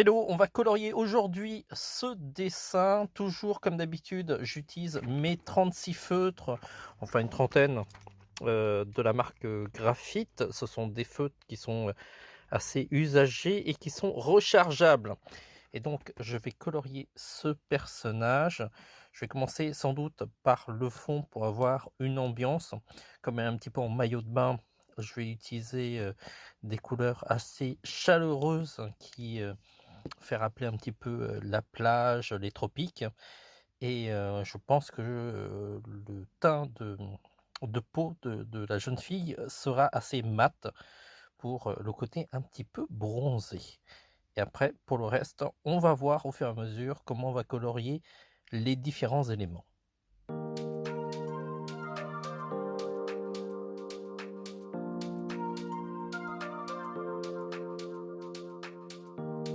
Hello, on va colorier aujourd'hui ce dessin. Toujours comme d'habitude, j'utilise mes 36 feutres, enfin une trentaine de la marque Graphite. Ce sont des feutres qui sont assez usagés et qui sont rechargeables. Et donc, je vais colorier ce personnage. Je vais commencer sans doute par le fond pour avoir une ambiance. Comme elle est un petit peu en maillot de bain, je vais utiliser des couleurs assez chaleureuses qui fait rappeler un petit peu, la plage, les tropiques et je pense que, le teint de peau de la jeune fille sera assez mat pour, le côté un petit peu bronzé et après pour le reste, on va voir au fur et à mesure comment on va colorier les différents éléments.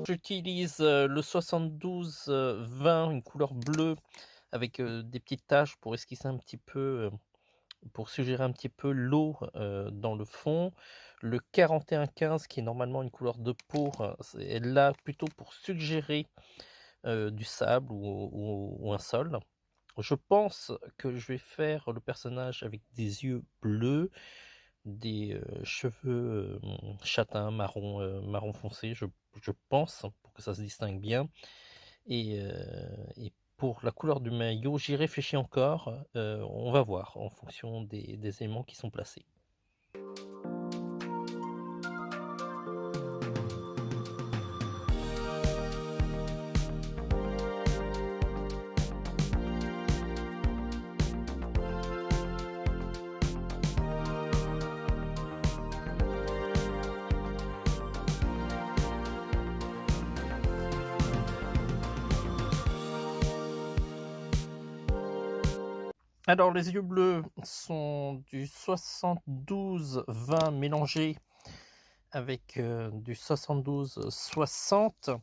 J'utilise, le 72 20, une couleur bleue avec, des petites taches pour esquisser un petit peu, pour suggérer un petit peu l'eau, dans le fond. Le 41-15 qui est normalement une couleur de peau, c'est là plutôt pour suggérer, du sable ou un sol. Je pense que je vais faire le personnage avec des yeux bleus, des, cheveux, châtain, marron, marron foncé, je pense, pour que ça se distingue bien et pour la couleur du maillot, j'y réfléchis encore, on va voir en fonction des éléments qui sont placés. Alors les yeux bleus sont du 72-20 mélangé avec, du 72-60.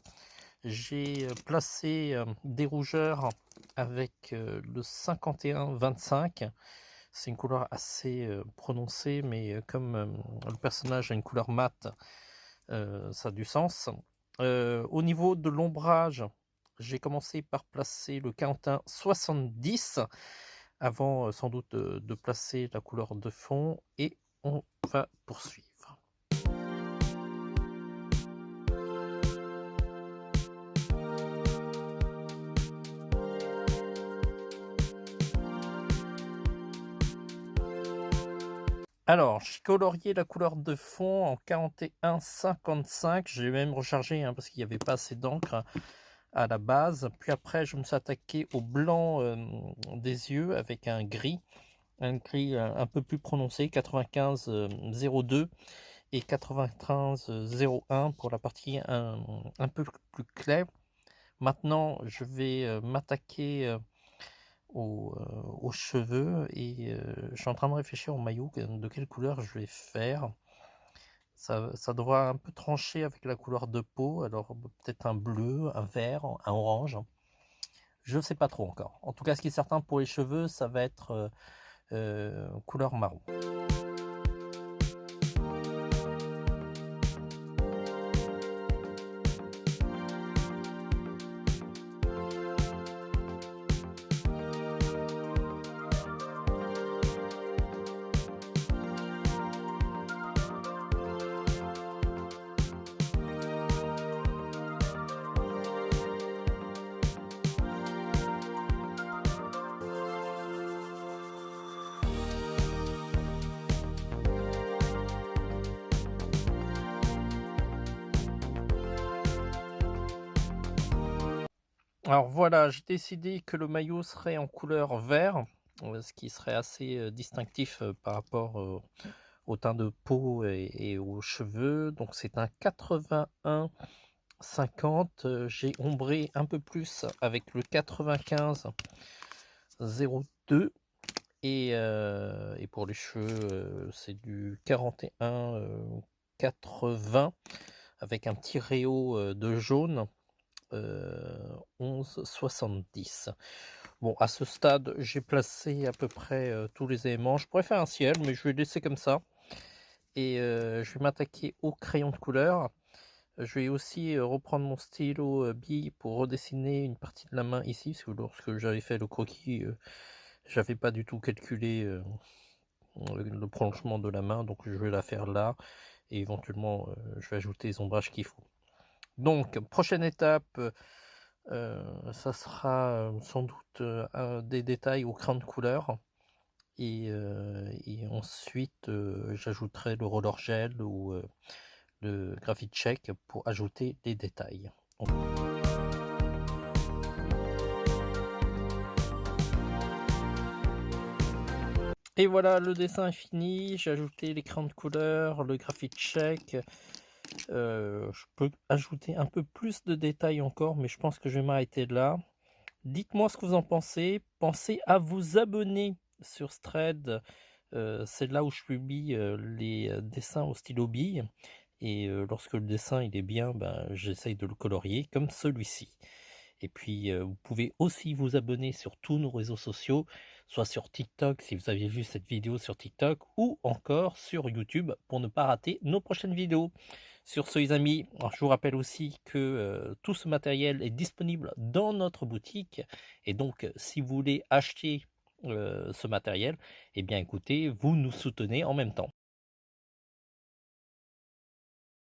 J'ai, placé, des rougeurs avec, le 51-25. C'est une couleur assez, prononcée, mais, comme, le personnage a une couleur mate, ça a du sens. Au niveau de l'ombrage, j'ai commencé par placer le 41-70 avant, sans doute, de placer la couleur de fond et on va poursuivre. Alors, j'ai colorié la couleur de fond en 41-55. J'ai même rechargé, hein, parce qu'il n'y avait pas assez d'encre à la base. Puis après, je me suis attaqué au blanc des yeux avec un gris un peu plus prononcé, 95-02 et 95-01 pour la partie un peu plus claire. Maintenant, je vais m'attaquer aux cheveux et je suis en train de réfléchir au maillot, de quelle couleur je vais faire. Ça devra un peu trancher avec la couleur de peau, alors peut-être un bleu, un vert, un orange. Je ne sais pas trop encore. En tout cas, ce qui est certain pour les cheveux, ça va être couleur marron. Alors voilà, j'ai décidé que le maillot serait en couleur vert, ce qui serait assez distinctif par rapport au teint de peau et aux cheveux. Donc c'est un 81-50. J'ai ombré un peu plus avec le 95-02 et pour les cheveux, c'est du 41-80 avec un petit réau de jaune. 11,70. Bon, à ce stade, j'ai placé à peu près tous les éléments. Je pourrais faire un ciel, mais je vais laisser comme ça. Et je vais m'attaquer au crayon de couleur. Je vais aussi reprendre mon stylo bille pour redessiner une partie de la main ici, parce que lorsque j'avais fait le croquis, j'avais pas du tout calculé le prolongement de la main, donc je vais la faire là, et éventuellement je vais ajouter les ombrages qu'il faut. Donc, prochaine étape, ça sera sans doute des détails au crayon de couleur. Et ensuite, j'ajouterai le roller gel ou le graphite check pour ajouter des détails. Et voilà, le dessin est fini. J'ai ajouté les crayons de couleur, le graphite check. Je peux ajouter un peu plus de détails encore, mais je pense que je vais m'arrêter là. Dites-moi ce que vous en pensez. Pensez à vous abonner sur Thread. C'est là où je publie les dessins au stylo bille. Et lorsque le dessin il est bien, ben, j'essaye de le colorier comme celui-ci. Et puis vous pouvez aussi vous abonner sur tous nos réseaux sociaux, soit sur TikTok si vous avez vu cette vidéo sur TikTok, ou encore sur YouTube pour ne pas rater nos prochaines vidéos. Sur ce les amis, alors, je vous rappelle aussi que tout ce matériel est disponible dans notre boutique. Et donc si vous voulez acheter ce matériel, eh bien écoutez, vous nous soutenez en même temps.